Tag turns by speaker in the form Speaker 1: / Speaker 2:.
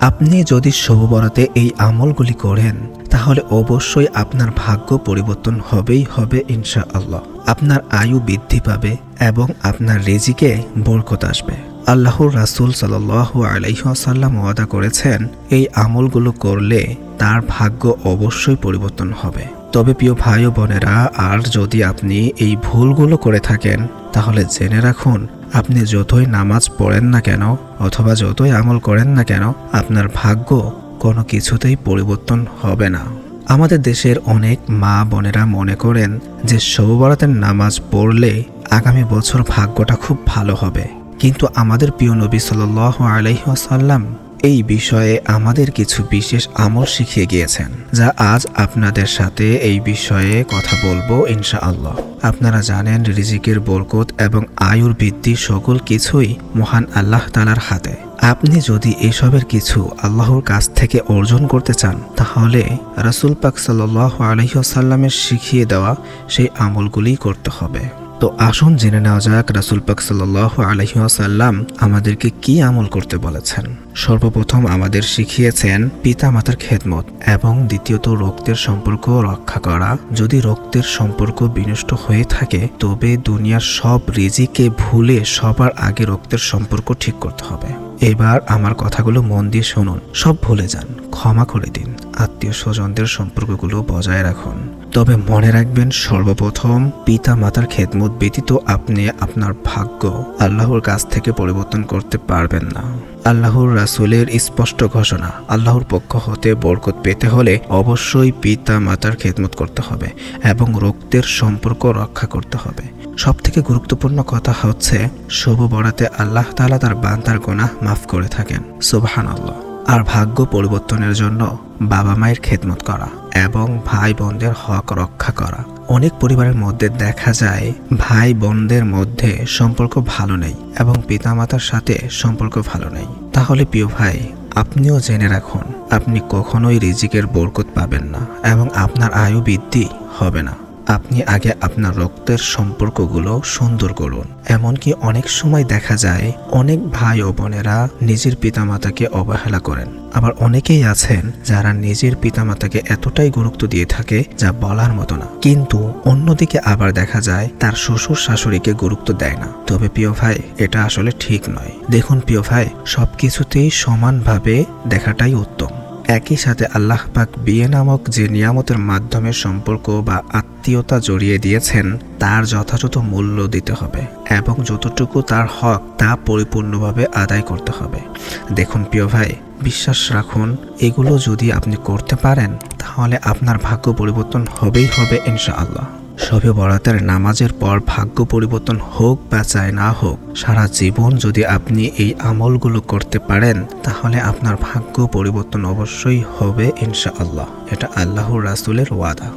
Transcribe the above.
Speaker 1: আপনি যদি শবে বরাতে এই আমলগুলি করেন তাহলে অবশ্যই আপনার ভাগ্য পরিবর্তন হবেই হবে ইনশাআল্লাহ। আপনার আয়ু বৃদ্ধি পাবে এবং আপনার রিজিকে বরকত আসবে। আল্লাহর রাসূল সাল্লাল্লাহু আলাইহি ওয়াসাল্লাম ওয়াদা করেছেন এই আমলগুলো করলে তার ভাগ্য অবশ্যই পরিবর্তন হবে। তবে প্রিয় ভাই ও বোনেরা, আর যদি আপনি এই ভুলগুলো করে থাকেন তাহলে জেনে রাখুন, আপনি যতই নামাজ পড়েন না কেন অথবা যতই আমল করেন না কেন আপনার ভাগ্য কোনো কিছুতেই পরিবর্তন হবে না। আমাদের দেশের অনেক মা বোনেরা মনে করেন যে শবে বরাতের নামাজ পড়লে আগামী বছর ভাগ্যটা খুব ভালো হবে, কিন্তু আমাদের প্রিয় নবী সাল্লাল্লাহু আলাইহি ওয়াসাল্লাম এই বিষয়ে আমাদের কিছু বিশেষ আমল শিখিয়ে গিয়েছেন, যা আজ আপনাদের সাথে এই বিষয়ে কথা বলবো ইনশাআল্লাহ। আপনারা জানেন রিজিকের বরকত এবং আয়ুর বৃদ্ধি সকল কিছুই মহান আল্লাহ তাআলার হাতে। আপনি যদি এসবের কিছু আল্লাহর কাছ থেকে অর্জন করতে চান তাহলে রাসূল পাক সাল্লাল্লাহু আলাইহি ওয়াসাল্লামের শিখিয়ে দেওয়া সেই আমলগুলি করতে হবে। তো আসুন জেনে নেওয়া যাক রাসূল পাক সাল্লাল্লাহু আলাইহি ওয়াসাল্লাম আমাদেরকে কি আমল করতে বলেছেন। সর্বপ্রথম আমাদের শিখিয়েছেন পিতামাতার খেদমত এবং দ্বিতীয়ত রক্তের সম্পর্ক রক্ষা করা। যদি রক্তের সম্পর্ক বিনষ্ট হয়ে থাকে তবে দুনিয়ার সব রিজিকে ভুলে সবার আগে রক্তের সম্পর্ক ঠিক করতে হবে। এবার আমার কথাগুলো মন দিয়ে শুনুন, সব ভুলে যান, ক্ষমা করে দিন, আত্মীয় স্বজনদের সম্পর্কগুলো বজায় রাখুন। তবে মনে রাখবেন, সর্বপ্রথম পিতা মাতার খেদমত ব্যতীত আপনি আপনার ভাগ্য আল্লাহর কাছ থেকে পরিবর্তন করতে পারবেন না। আল্লাহর রাসূলের স্পষ্ট ঘোষণা, আল্লাহর পক্ষ হতে বরকত পেতে হলে অবশ্যই পিতা মাতার খেদমত করতে হবে এবং রক্তের সম্পর্ক রক্ষা করতে হবে। সবথেকে গুরুত্বপূর্ণ কথা হচ্ছে শবে বরাতে আল্লাহ তাআলা তার বান্দার গুনাহ মাফ করে থাকেন, সুবহানাল্লাহ। আর ভাগ্য পরিবর্তনের জন্য বাবা মায়ের খেদমত করা এবং ভাই বোনদের হক রক্ষা করা। অনেক পরিবারের মধ্যে দেখা যায় ভাই বোনদের মধ্যে সম্পর্ক ভালো নেই এবং পিতামাতার সাথে সম্পর্ক ভালো নেই। তাহলে প্রিয় ভাই, আপনিও জেনে রাখুন, আপনি কখনোই রিজিকের বরকত পাবেন না এবং আপনার আয়ু বৃদ্ধি হবে না। আপনি আগে আপনার রক্তের সম্পর্কগুলো সুন্দর করুন। এমনকি অনেক সময় দেখা যায় অনেক ভাই ও বোনেরা নিজের পিতামাতাকে অবহেলা করেন, আবার অনেকেই আছেন যারা নিজের পিতামাতাকে এতটাই গুরুত্ব দিয়ে থাকে যা বলার মতো না, কিন্তু অন্যদিকে আবার দেখা যায় তার শ্বশুর শাশুড়িকে গুরুত্ব দেয় না। তবে প্রিয় ভাই, এটা আসলে ঠিক নয়। দেখুন প্রিয় ভাই, সবকিছুতেই সমানভাবে দেখাটাই উত্তম। একই সাথে আল্লাহ পাক বিয়ে নামক যে নিয়ামতের মাধ্যমে সম্পর্ক বা আত্মীয়তা জড়িয়ে দিয়েছেন তার যথাযথ মূল্য দিতে হবে এবং যতটুকু তার হক তা পরিপূর্ণভাবে আদায় করতে হবে। দেখুন প্রিয় ভাই, বিশ্বাস রাখুন, এগুলো যদি আপনি করতে পারেন তাহলে আপনার ভাগ্য পরিবর্তন হবেই হবে ইনশাআল্লাহ। শবে বরাতের নামাজের পর ভাগ্য পরিবর্তন হোক বা চাই না হোক, সারা জীবন যদি আপনি এই আমলগুলো করতে পারেন তাহলে আপনার ভাগ্য পরিবর্তন অবশ্যই হবে ইনশাআল্লাহ। এটা আল্লাহর রাসূলের ওয়াদা।